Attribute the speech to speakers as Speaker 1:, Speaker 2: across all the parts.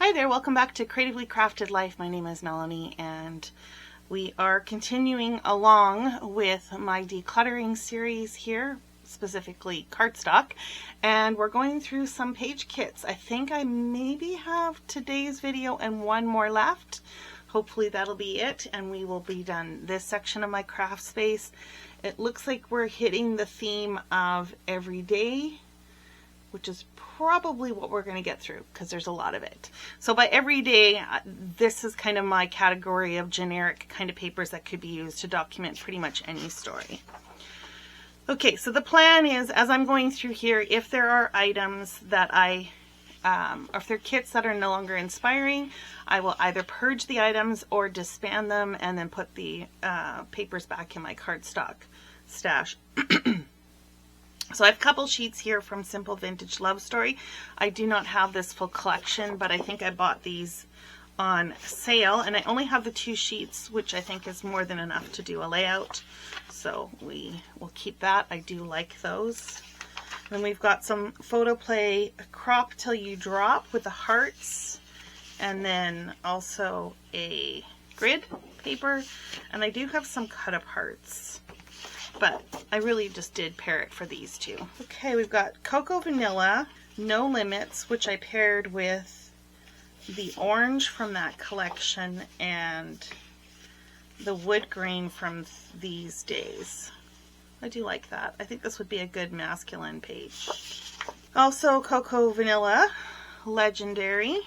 Speaker 1: Hi there, welcome back to Creatively Crafted Life. My name is Melanie and we are continuing along with my decluttering series here, specifically cardstock, and we're going through some page kits. I think I maybe have today's video and one more left. Hopefully that'll be it and we will be done this section of my craft space. It looks like we're hitting the theme of everyday, which is probably what we're going to get through because there's a lot of it. So by everyday, this is kind of my category of generic kind of papers that could be used to document pretty much any story. Okay, so the plan is, as I'm going through here, if there are items that or if there are kits that are no longer inspiring, I will either purge the items or disband them and then put the papers back in my cardstock stash. So I have a couple sheets here from Simple Vintage Love Story. I do not have this full collection, but I think I bought these on sale, and I only have the 2 sheets, which I think is more than enough to do a layout. So we will keep that. I do like those. Then we've got some Photo Play Crop Till You Drop with the hearts, and then also a grid paper, and I do have some cut up hearts, but I really just did pair it for these two. Okay, we've got Cocoa Vanilla, No Limits, which I paired with the orange from that collection and the wood grain from These Days. I do like that. I think this would be a good masculine page. Also Cocoa Vanilla, Legendary,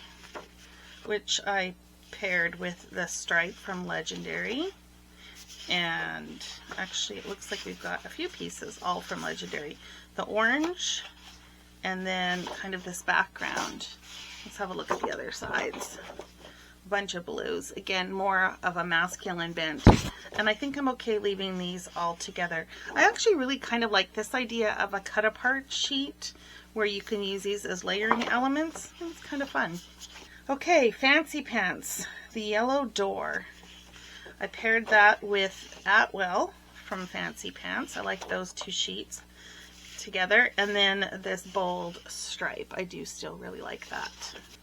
Speaker 1: which I paired with the stripe from Legendary. And actually it looks like we've got a few pieces all from Legendary. The orange and then kind of this background. Let's have a look at the other sides. A bunch of blues. Again, more of a masculine bent. And I think I'm okay leaving these all together. I actually really kind of like this idea of a cut apart sheet where you can use these as layering elements. It's kind of fun. Okay, Fancy Pants, the Yellow Door. I paired that with Atwell from Fancy Pants. I like those 2 sheets together. And then this bold stripe. I do still really like that.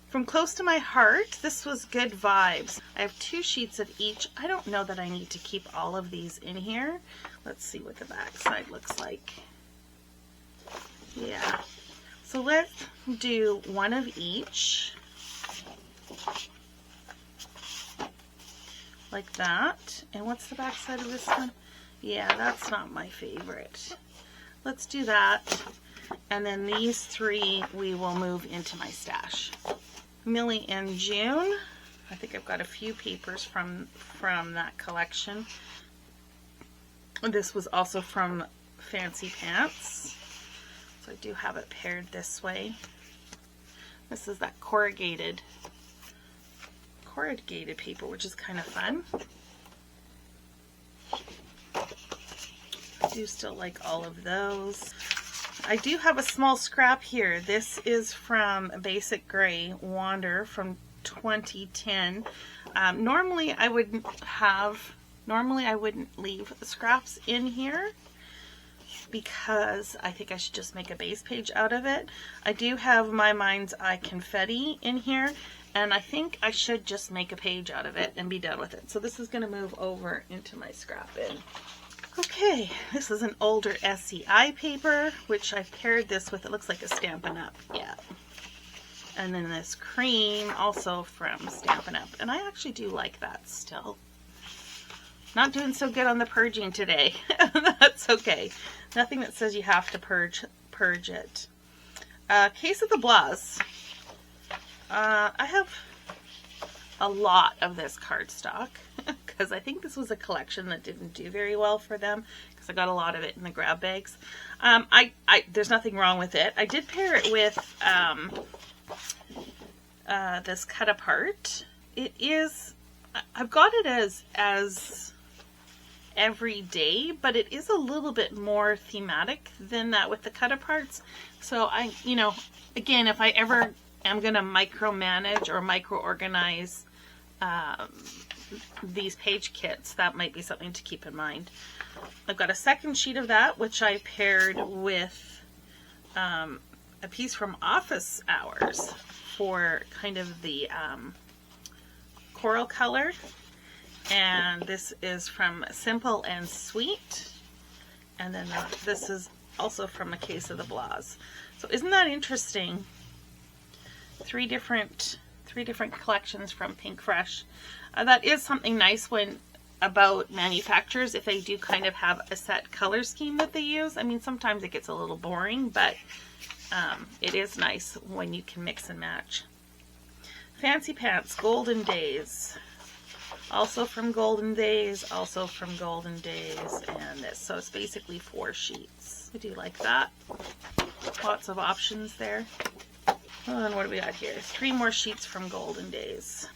Speaker 1: From Close to My Heart, this was Good Vibes. I have 2 sheets of each. I don't know that I need to keep all of these in here. Let's see what the back side looks like. Yeah. So let's do one of each. Like that. And what's the back side of this one? Yeah, that's not my favorite. Let's do that. And then these 3 we will move into my stash. Millie and June. I think I've got a few papers from that collection. This was also from Fancy Pants. So I do have it paired this way. This is that corrugated paper, which is kind of fun. I do still like all of those. I do have a small scrap here. This is from Basic Gray Wander from 2010. Normally I wouldn't leave scraps in here because I think I should just make a base page out of it. I do have My Mind's Eye Confetti in here, and I think I should just make a page out of it and be done with it. So this is going to move over into my scrap bin. Okay, this is an older SCI paper, which I've paired this with. It looks like a Stampin' Up. Yeah. And then this cream, also from Stampin' Up. And I actually do like that still. Not doing so good on the purging today. That's okay. Nothing that says you have to purge it. Case of the Blahs. I have a lot of this cardstock because I think this was a collection that didn't do very well for them because I got a lot of it in the grab bags. There's nothing wrong with it. I did pair it with this cut apart. It is, I've got it as everyday, but it is a little bit more thematic than that with the cut aparts. So again, if I ever am going to micromanage or micro-organize these page kits, that might be something to keep in mind. I've got a second sheet of that, which I paired with a piece from Office Hours. for kind of the coral color. And this is from Simple and Sweet. And then this is also from A Case of the Blahs. So isn't that interesting? Three different collections from Pink Fresh. That is something nice about manufacturers, if they do kind of have a set color scheme that they use. I mean, sometimes it gets a little boring, but it is nice when you can mix and match. Fancy Pants, Golden Days. Also from Golden Days, also from Golden Days, and this. So it's basically 4 sheets. I do like that. Lots of options there. And what do we got here? 3 more sheets from Golden Days.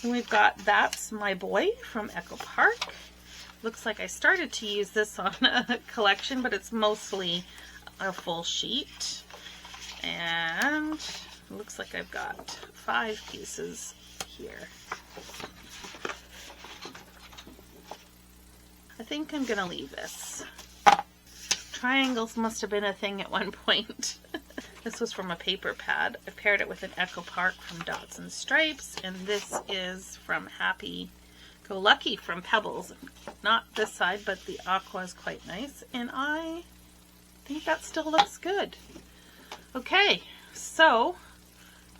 Speaker 1: And we've got That's My Boy from Echo Park. Looks like I started to use this on a collection, but it's mostly a full sheet. And it looks like I've got 5 pieces here. I think I'm going to leave this. Triangles must have been a thing at one point. This was from a paper pad. I paired it with an Echo Park from Dots and Stripes, and this is from Happy Go Lucky from Pebbles. Not this side, but the aqua is quite nice, and I think that still looks good. Okay, so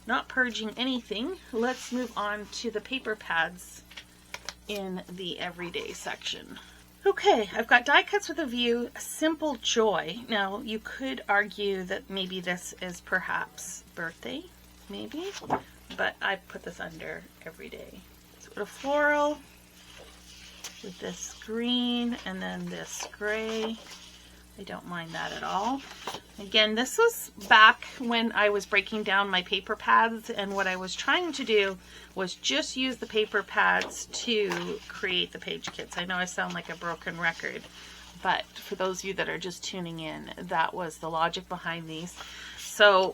Speaker 1: not purging anything. Let's move on to the paper pads in the everyday section. Okay, I've got Die Cuts with a View, Simple Joy. Now, you could argue that maybe this is perhaps birthday, maybe, but I put this under everyday. So a floral with this green and then this gray. I don't mind that at all. Again, this was back when I was breaking down my paper pads, and what I was trying to do was just use the paper pads to create the page kits. I know I sound like a broken record, but for those of you that are just tuning in, that was the logic behind these. So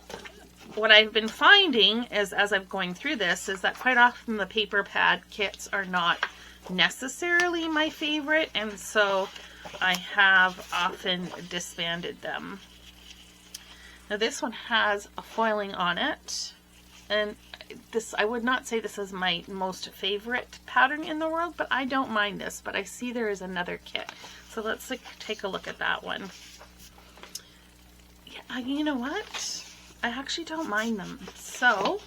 Speaker 1: what I've been finding is, as I'm going through this, is that quite often the paper pad kits are not necessarily my favorite, and so I have often disbanded them. Now this one has a foiling on it, and this, I would not say this is my most favorite pattern in the world, but I don't mind this. But I see there is another kit, so let's take a look at that one. Yeah, you know what? I actually don't mind them, so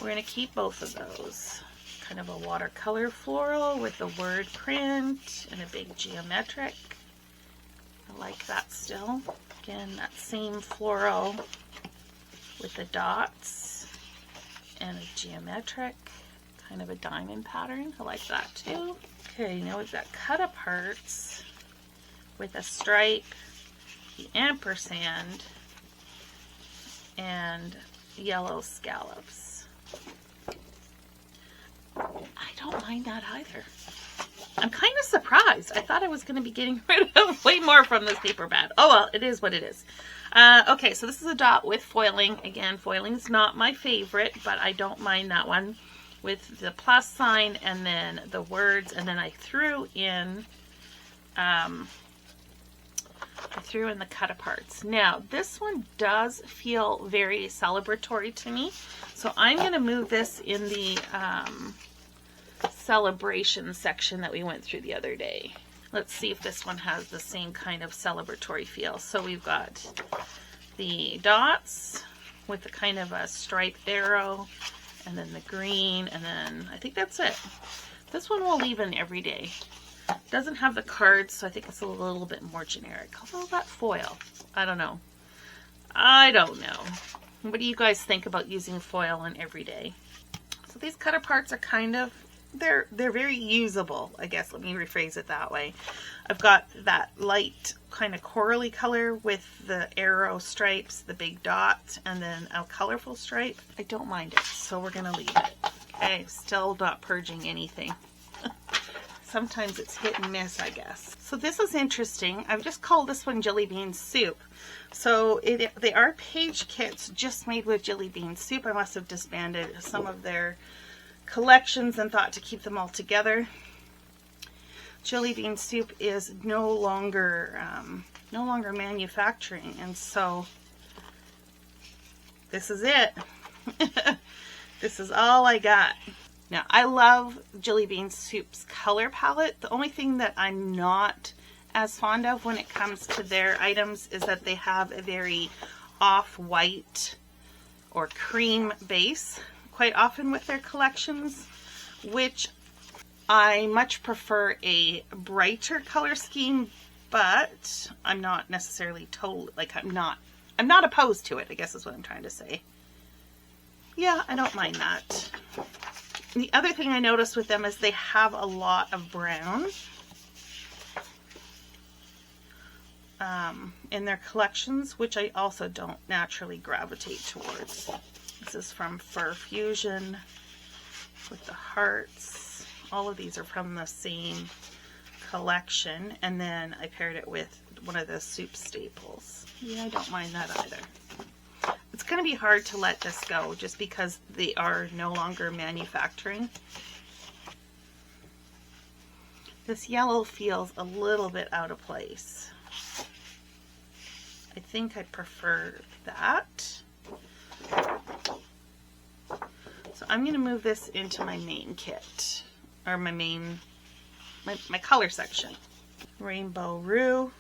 Speaker 1: we're going to keep both of those. Kind of a watercolor floral with the word print and a big geometric. I like that still. Again, that same floral with the dots and a geometric, kind of a diamond pattern. I like that too. Okay, now we've got cut aparts with a stripe, the ampersand, and yellow scallops. I don't mind that either. I'm kind of surprised. I thought I was going to be getting rid of way more from this paper pad. Oh well, it is what it is. Okay, so this is a dot with foiling. Again, foiling is not my favorite, but I don't mind that one. With the plus sign and then the words, and then I threw in the cut aparts. Now, this one does feel very celebratory to me, so I'm going to move this in the celebration section that we went through the other day. Let's see if this one has the same kind of celebratory feel. So we've got the dots with the kind of a striped arrow, and then the green, and then I think that's it. This one we'll leave in everyday. Doesn't have the cards, so I think it's a little bit more generic. Although that foil, I don't know. I don't know. What do you guys think about using foil in everyday? So these cut aparts are kind of, they're very usable, I guess. Let me rephrase it that way. I've got that light kind of corally color with the arrow stripes, the big dot, and then a colorful stripe. I don't mind it, so we're going to leave it. Okay, still not purging anything. Sometimes it's hit and miss, I guess. So this is interesting. I've just called this one Jelly Bean Soup. So they are page kits just made with Jelly Bean Soup. I must have disbanded some of their collections and thought to keep them all together. Jelly Bean Soup is no longer manufacturing, and so this is it. This is all I got. Now, I love Jilly Bean Soup's color palette. The only thing that I'm not as fond of when it comes to their items is that they have a very off-white or cream base quite often with their collections, which I much prefer a brighter color scheme, but I'm not necessarily totally, like, I'm not opposed to it, I guess is what I'm trying to say. Yeah, I don't mind that. The other thing I noticed with them is they have a lot of brown in their collections, which I also don't naturally gravitate towards. This is from Fur Fusion with the hearts. All of these are from the same collection, and then I paired it with one of the soup staples. Yeah, I don't mind that either. It's going to be hard to let this go just because they are no longer manufacturing. This yellow feels a little bit out of place. I think I prefer that. So I'm going to move this into my main kit, or my color section. Rainbow Rue,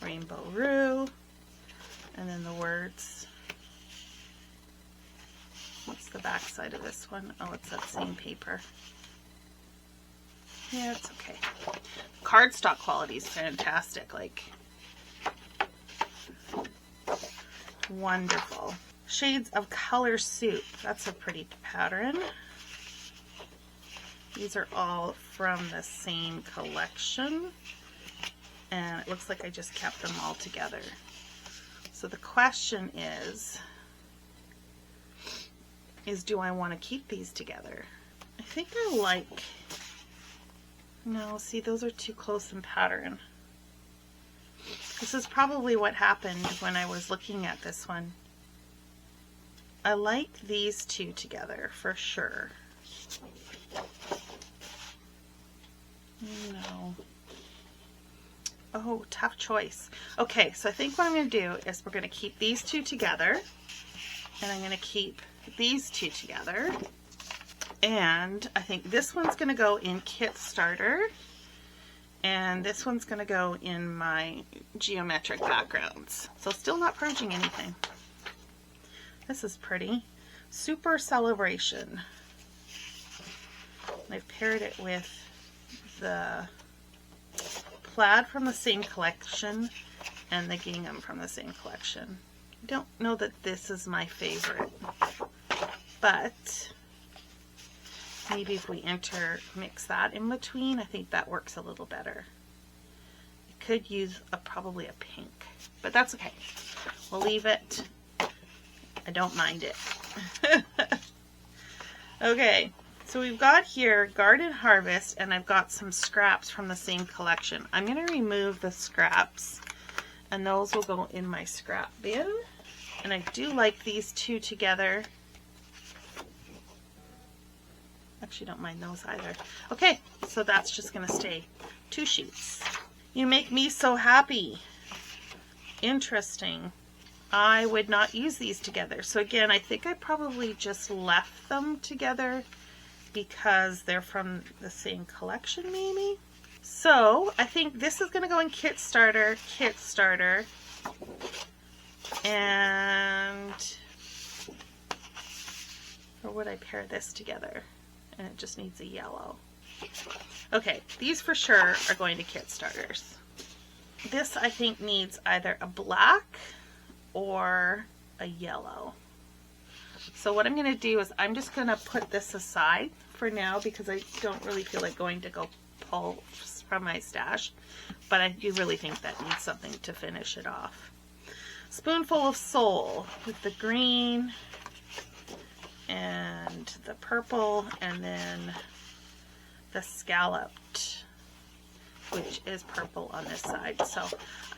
Speaker 1: Rainbow Rue, and then the words. What's the back side of this one? Oh, it's that same paper. Yeah, it's okay. Cardstock quality is fantastic. Like, wonderful. Shades of Color Soup. That's a pretty pattern. These are all from the same collection. And it looks like I just kept them all together. So the question is do I want to keep these together? I think I like... No, see, those are too close in pattern. This is probably what happened when I was looking at this one. I like these two together for sure. No. Oh, tough choice. Okay, so I think what I'm going to do is we're going to keep these two together, and I'm going to keep these two together, and I think this one's going to go in Kit Starter, and this one's going to go in my geometric backgrounds. So still not purging anything. This is pretty. Super Celebration. I've paired it with the plaid from the same collection and the gingham from the same collection. I don't know that this is my favorite, but maybe if we intermix that in between, I think that works a little better. I could use probably a pink, but that's okay. We'll leave it. I don't mind it. Okay, so we've got here Garden Harvest, and I've got some scraps from the same collection. I'm going to remove the scraps, and those will go in my scrap bin. And I do like these two together. Actually, don't mind those either. Okay, so that's just going to stay 2 sheets. You make me so happy. Interesting. I would not use these together. So again, I think I probably just left them together because they're from the same collection maybe. So I think this is going to go in Kit Starter, and or would I pair this together? And it just needs a yellow. Okay, these for sure are going to Kit Starters. This I think needs either a black or a yellow. So what I'm going to do is I'm just going to put this aside for now because I don't really feel like going to go pull from my stash, but I do really think that needs something to finish it off. Spoonful of Soul with the green and the purple, and then the scalloped, which is purple on this side. So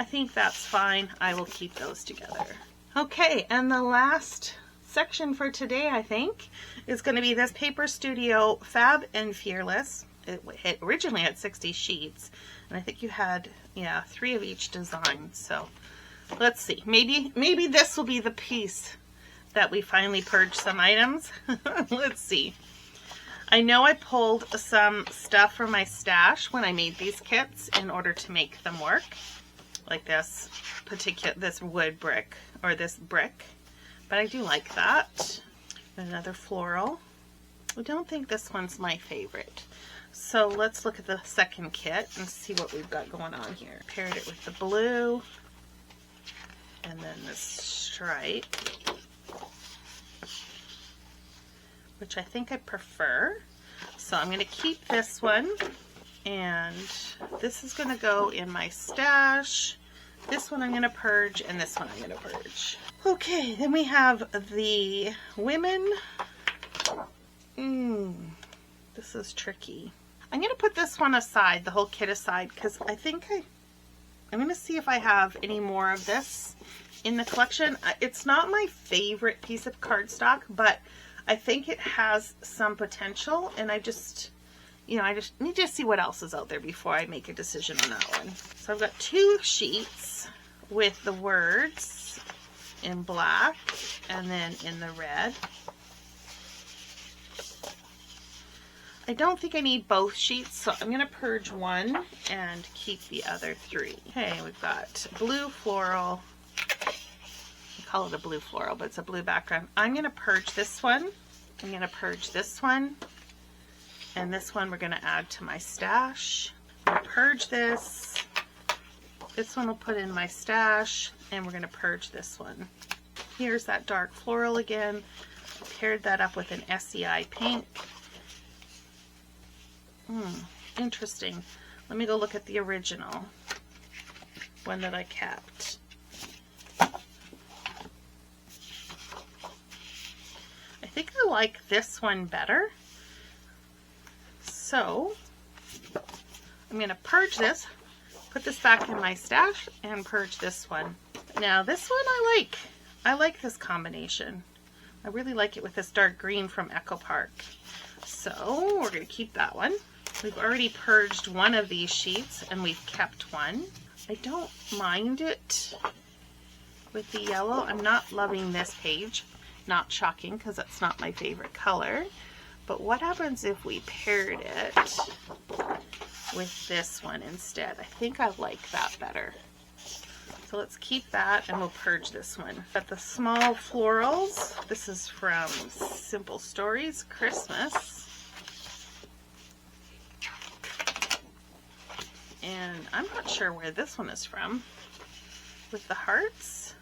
Speaker 1: I think that's fine. I will keep those together. Okay, and the last section for today, I think, is going to be this Paper Studio Fab and Fearless. It originally had 60 sheets, and I think you had, yeah, 3 of each design. So let's see. Maybe this will be the piece that we finally purged some items. Let's see. I know I pulled some stuff from my stash when I made these kits in order to make them work. Like this wood brick, or this brick. But I do like that. Another floral. I don't think this one's my favorite. So let's look at the second kit and see what we've got going on here. Paired it with the blue. And then this stripe, which I think I prefer. So I'm going to keep this one, and this is going to go in my stash. This one I'm going to purge, and this one I'm going to purge. Okay, then we have the women. This is tricky. I'm going to put this one aside, the whole kit aside, because I think I'm going to see if I have any more of this in the collection. It's not my favorite piece of cardstock, but I think it has some potential, and I just need to see what else is out there before I make a decision on that one. So I've got 2 sheets with the words in black and then in the red. I don't think I need both sheets, so I'm going to purge one and keep the other 3. Okay, we've got blue floral. I call it a blue floral, but it's a blue background. I'm going to purge this one. I'm going to purge this one. And this one we're going to add to my stash. I'll purge this. This one we'll put in my stash. And we're going to purge this one. Here's that dark floral again. I paired that up with an SEI pink. Interesting. Let me go look at the original one that I kept. I think I like this one better. So I'm going to purge this, put this back in my stash, and purge this one. Now this one I like. I like this combination. I really like it with this dark green from Echo Park. So we're going to keep that one. We've already purged one of these sheets and we've kept one. I don't mind it with the yellow. I'm not loving this page. Not shocking because that's not my favorite color. But what happens if we paired it with this one instead? I think I like that better. So let's keep that and we'll purge this one. Got the small florals. This is from Simple Stories Christmas. And I'm not sure where this one is from. With the hearts.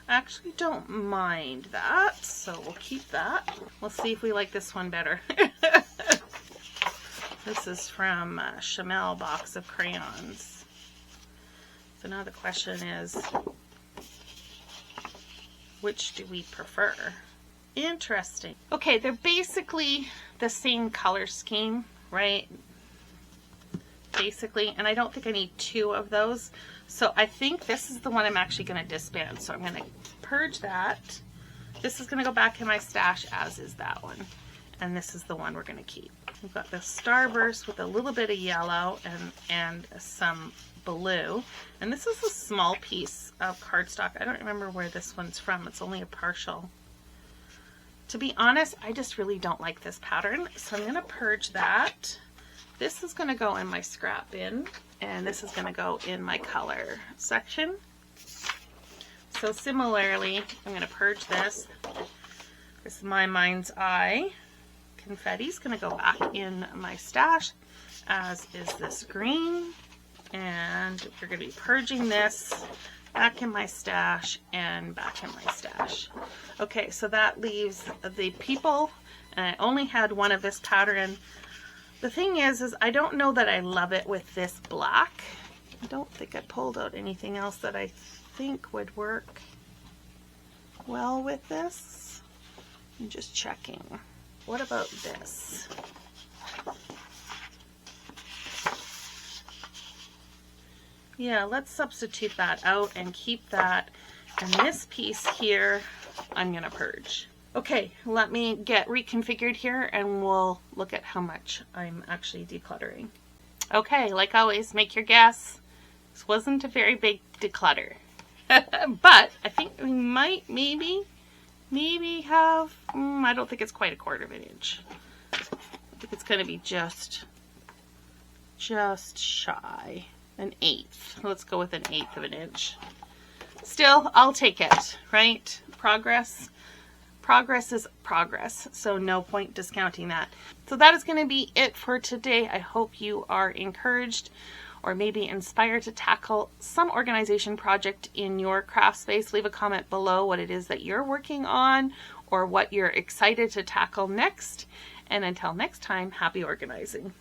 Speaker 1: I actually don't mind that, so we'll keep that. We'll see if we like this one better. This is from Chamel Box of Crayons. So now the question is, which do we prefer? Interesting. Okay, they're basically the same color scheme, right? Basically, and I don't think I need 2 of those. So I think this is the one I'm actually going to disband. So I'm going to purge that. This is going to go back in my stash, as is that one. And this is the one we're going to keep. We've got the Starburst with a little bit of yellow and some blue. And this is a small piece of cardstock. I don't remember where this one's from. It's only a partial. To be honest, I just really don't like this pattern. So I'm going to purge that. This is going to go in my scrap bin, and this is going to go in my color section. So similarly, I'm going to purge this. This is my Mind's Eye. Confetti's going to go back in my stash, as is this green. And we're going to be purging this back in my stash and back in my stash. Okay, so that leaves the people, and I only had one of this pattern. The thing is I don't know that I love it with this black. I don't think I pulled out anything else that I think would work well with this. I'm just checking. What about this? Yeah, let's substitute that out and keep that. And this piece here, I'm going to purge. Okay, let me get reconfigured here and we'll look at how much I'm actually decluttering. Okay, like always, make your guess. This wasn't a very big declutter. But I think we might maybe maybe have, I don't think it's quite a 1/4 of an inch. I think it's going to be just shy, 1/8. Let's go with 1/8 of an inch. Still, I'll take it, right? Progress is progress, so no point discounting that. So that is going to be it for today. I hope you are encouraged or maybe inspired to tackle some organization project in your craft space. Leave a comment below what it is that you're working on or what you're excited to tackle next. And until next time, happy organizing.